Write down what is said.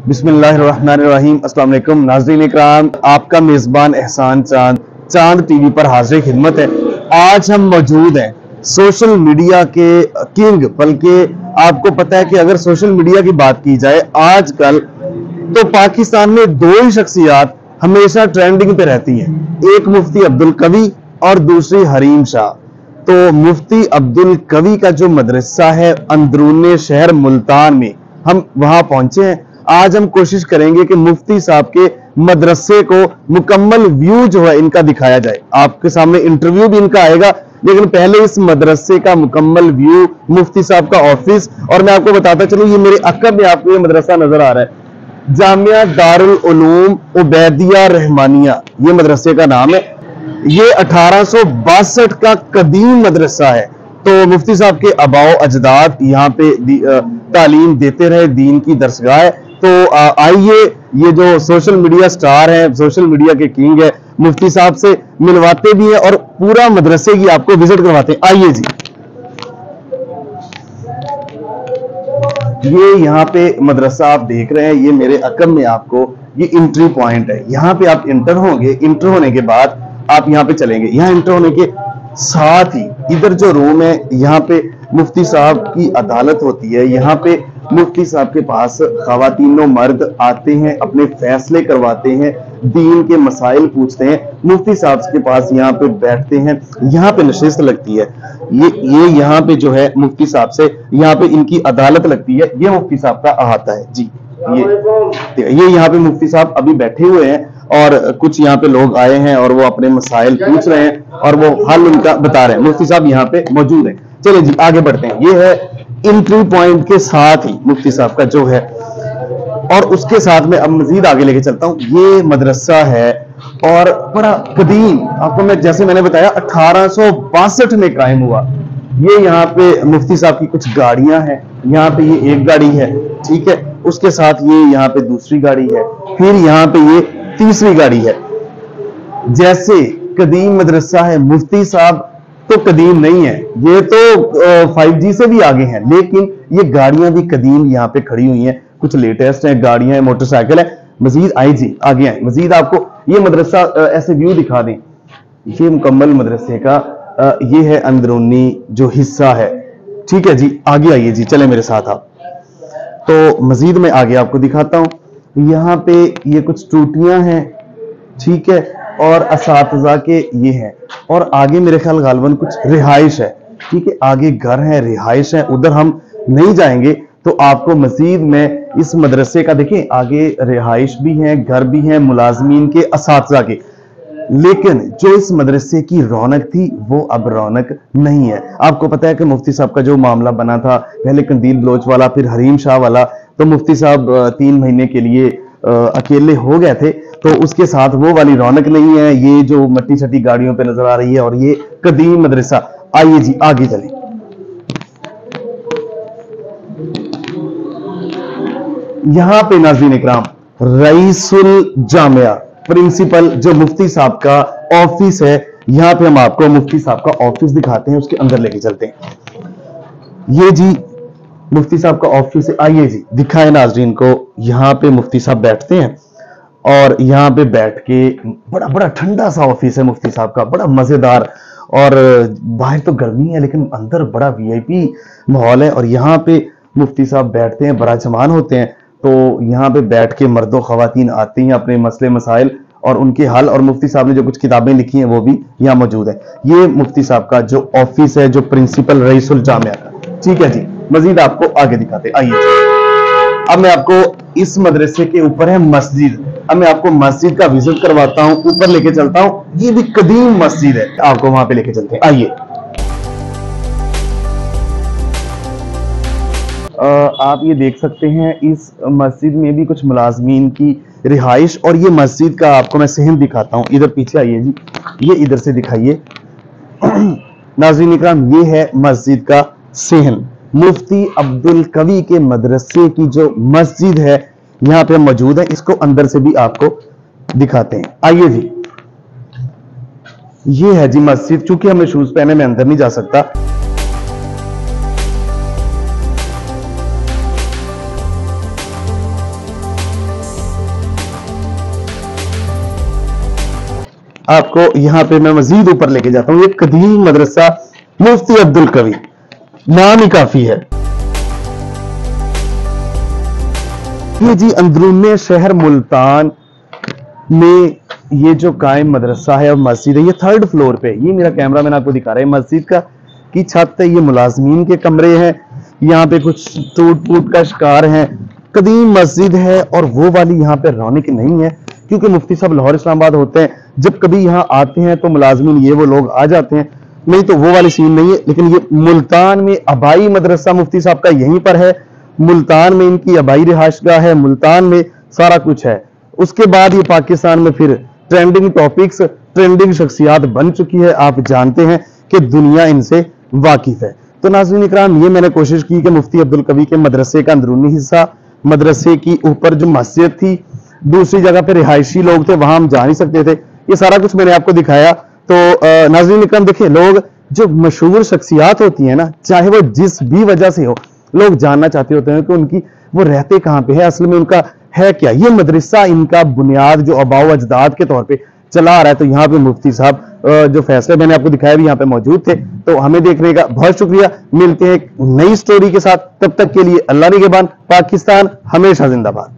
बिस्मिल्लाहिर्रहमानिर्रहीम। अस्सलाम वालेकुम नाज़रीन इकराम, आपका मेज़बान एहसान चांद टीवी पर हाजिर खिदमत है। आज हम मौजूद हैं सोशल मीडिया के किंग, बल्कि आपको पता है कि अगर सोशल मीडिया की बात की जाए आजकल तो पाकिस्तान में दो ही शख्सियात हमेशा ट्रेंडिंग पे रहती हैं, एक मुफ्ती अब्दुल कवी और दूसरी हरीम शाह। तो मुफ्ती अब्दुल कवी का जो मदरसा है अंदरूने शहर मुल्तान में, हम वहां पहुंचे हैं। आज हम कोशिश करेंगे कि मुफ्ती साहब के मदरसे को मुकम्मल व्यू जो है इनका दिखाया जाए। आपके सामने इंटरव्यू भी इनका आएगा, लेकिन पहले इस मदरसे का मुकम्मल व्यू, मुफ्ती साहब का ऑफिस। और मैं आपको बताता चलूं, ये मेरे अकब में आपको ये मदरसा नजर आ रहा है, जामिया दारुल उलूम उबैदिया रहमानिया, ये मदरसे का नाम है। ये 1862 का कदीम मदरसा है। तो मुफ्ती साहब के आबाओ अजदाद यहाँ पे तालीम देते रहे, दीन की दरसगाह है। तो आइए, ये जो सोशल मीडिया स्टार हैं, सोशल मीडिया के किंग है, मुफ्ती साहब से मिलवाते भी हैं और पूरा मदरसे की आपको विजिट करवाते हैं। आइए जी, ये यहाँ पे मदरसा आप देख रहे हैं, ये मेरे अकब में आपको ये एंट्री पॉइंट है। यहाँ पे आप इंटर होंगे, इंटर होने के बाद आप यहाँ पे चलेंगे। यहाँ इंटर होने के साथ ही इधर जो रूम है, यहाँ पे मुफ्ती साहब की अदालत होती है। यहाँ पे मुफ्ती साहब के पास खवातीनो मर्द आते हैं, अपने फैसले करवाते हैं, दीन के मसाइल पूछते हैं। मुफ्ती साहब के पास यहाँ पे बैठते हैं, यहाँ पे नशिस्त लगती है। ये यहाँ पे जो है मुफ्ती साहब से यहाँ पे इनकी अदालत लगती है। ये मुफ्ती साहब का अहाता है जी। ये यहाँ पे मुफ्ती साहब अभी बैठे हुए हैं और कुछ यहाँ पे लोग आए हैं और वो अपने मसाइल पूछ रहे हैं और वो हल उनका बता रहे हैं। मुफ्ती साहब यहाँ पे मौजूद हैं। चलिए जी, आगे बढ़ते हैं। ये है एंट्री पॉइंट के साथ ही मुफ्ती साहब का जो है, और उसके साथ में अब मजीद आगे लेके चलता हूँ। ये मदरसा है और बड़ा कदीम, आपको मैं जैसे मैंने बताया 1862 में कायम हुआ। ये यहाँ पे मुफ्ती साहब की कुछ गाड़ियां हैं। यहाँ पे ये एक गाड़ी है, ठीक है, उसके साथ ये यहाँ पे दूसरी गाड़ी है, फिर यहाँ पे ये तीसरी गाड़ी है। जैसे कदीम मदरसा है, मुफ्ती साहब तो कदीम नहीं है, ये तो 5G से भी आगे हैं, लेकिन ये गाड़ियां भी कदीम यहाँ पे खड़ी हुई हैं। कुछ लेटेस्ट हैं, गाड़ियां हैं, मोटरसाइकिल है। मजीद आई जी, आगे आए, मजीद आपको ये मदरसा ऐसे व्यू दिखा दें। ये मुकम्मल मदरसे का ये है अंदरूनी जो हिस्सा है, ठीक है जी। आगे आइए जी, चले मेरे साथ आप। तो मजीद मैं आगे आपको दिखाता हूं। यहाँ पे ये कुछ टूटियां हैं, ठीक है, और असातिज़ा के ये हैं, और आगे मेरे ख्याल गालबन कुछ रिहाइश है, ठीक है, आगे घर है, रिहाइश है, उधर हम नहीं जाएंगे। तो आपको मजीद में इस मदरसे का देखें, आगे रिहाइश भी है, घर भी है, मुलाजमीन के, असातिज़ा के। लेकिन जो इस मदरसे की रौनक थी वो अब रौनक नहीं है। आपको पता है कि मुफ्ती साहब का जो मामला बना था, पहले कंदील बलोच वाला, फिर हरीम शाह वाला, तो मुफ्ती साहब 3 महीने के लिए अकेले हो गए थे। तो उसके साथ वो वाली रौनक नहीं है। ये जो मट्टी छट्टी गाड़ियों पे नजर आ रही है, और ये कदीम मदरसा। आइए जी, आगे चलें। यहां पे नाज़रीन इकराम रईसुल जामिया, प्रिंसिपल जो मुफ्ती साहब का ऑफिस है, यहां पे हम आपको मुफ्ती साहब का ऑफिस दिखाते हैं, उसके अंदर लेके चलते हैं। ये जी मुफ्ती साहब का ऑफिस है। आइए जी, दिखाएं नाज़रीन को। यहाँ पे मुफ्ती साहब बैठते हैं और यहाँ पे बैठ के, बड़ा बड़ा ठंडा सा ऑफिस है मुफ्ती साहब का, बड़ा मजेदार। और बाहर तो गर्मी है लेकिन अंदर बड़ा VIP माहौल है। और यहाँ पे मुफ्ती साहब बैठते हैं, बड़ा जमान होते हैं। तो यहाँ पे बैठ के मर्दों खवातीन आती हैं, अपने मसले मसाइल और उनके हल, और मुफ्ती साहब ने जो कुछ किताबें लिखी हैं वो भी यहाँ मौजूद है। ये मुफ्ती साहब का जो ऑफिस है, जो प्रिंसिपल रईसुल जामिया का, ठीक है जी। मजीद आपको आगे दिखाते, आइए। अब मैं आपको इस मदरसे के ऊपर है मस्जिद, अब मैं आपको मस्जिद का विजिट करवाता हूं, ऊपर लेके चलता हूं। ये भी कदीम मस्जिद है, आपको वहां पे लेके चलते हैं, आइए। आप ये देख सकते हैं, इस मस्जिद में भी कुछ मुलाजमीन की रिहाइश, और ये मस्जिद का आपको मैं सहन दिखाता हूँ। इधर पीछे आइए जी, ये इधर से दिखाइए। नाज़रीन इकराम, ये है मस्जिद का सहन। मुफ्ती अब्दुल कवी के मदरसे की जो मस्जिद है, यहाँ पे मौजूद है। इसको अंदर से भी आपको दिखाते हैं, आइए जी। ये है जी मस्जिद। चूंकि हमें शूज पहने मैं अंदर नहीं जा सकता, آپ کو यहाँ पे मैं मजीद ऊपर लेके जाता हूँ। ये कदीम मदरसा मुफ्ती अब्दुल कवी, नाम ही काफी है। ये जी अंदरूने शहर मुल्तान में ये जो कायम मदरसा है और मस्जिद है, ये 3rd फ्लोर पे, ये मेरा कैमरा मैंने आपको दिखा रहा है, मस्जिद का की छत है, ये मुलाजमीन के कमरे हैं, यहाँ पे कुछ टूट फूट का शिकार है, कदीम मस्जिद है। और वो वाली यहाँ पे रौनक नहीं है, क्योंकि मुफ्ती साहब लाहौर इस्लामाबाद होते हैं, जब कभी यहाँ आते हैं तो मुलाजमीन ये वो लोग आ जाते हैं, नहीं तो वो वाली सीन नहीं है। लेकिन ये मुल्तान में आबाई मदरसा मुफ्ती साहब का यहीं पर है, मुल्तान में इनकी आबाई रिहाइशगाह है, मुल्तान में सारा कुछ है। उसके बाद ये पाकिस्तान में फिर ट्रेंडिंग टॉपिक्स, ट्रेंडिंग शख्सियात बन चुकी है, आप जानते हैं कि दुनिया इनसे वाकिफ है। तो नाज़रीन इकराम, ये मैंने कोशिश की कि मुफ्ती अब्दुल कवी के मदरसे का अंदरूनी हिस्सा, मदरसे की ऊपर जो मस्जिद थी, दूसरी जगह पे रिहायशी लोग थे, वहां हम जा नहीं सकते थे, ये सारा कुछ मैंने आपको दिखाया। तो नाज़रीन इकराम देखिए, लोग जो मशहूर शख्सियात होती है ना, चाहे वो जिस भी वजह से हो, लोग जानना चाहते होते हैं कि उनकी वो रहते कहाँ पे है, असल में उनका है क्या। ये मदरसा इनका बुनियाद जो आबाओ अजदाद के तौर पे चला आ रहा है। तो यहाँ पे मुफ्ती साहब जो फैसले मैंने आपको दिखाया भी यहाँ पे मौजूद थे। तो हमें देखने का बहुत शुक्रिया, मिलते हैं एक नई स्टोरी के साथ, तब तक के लिए अल्लाह निगहबान। पाकिस्तान हमेशा जिंदाबाद।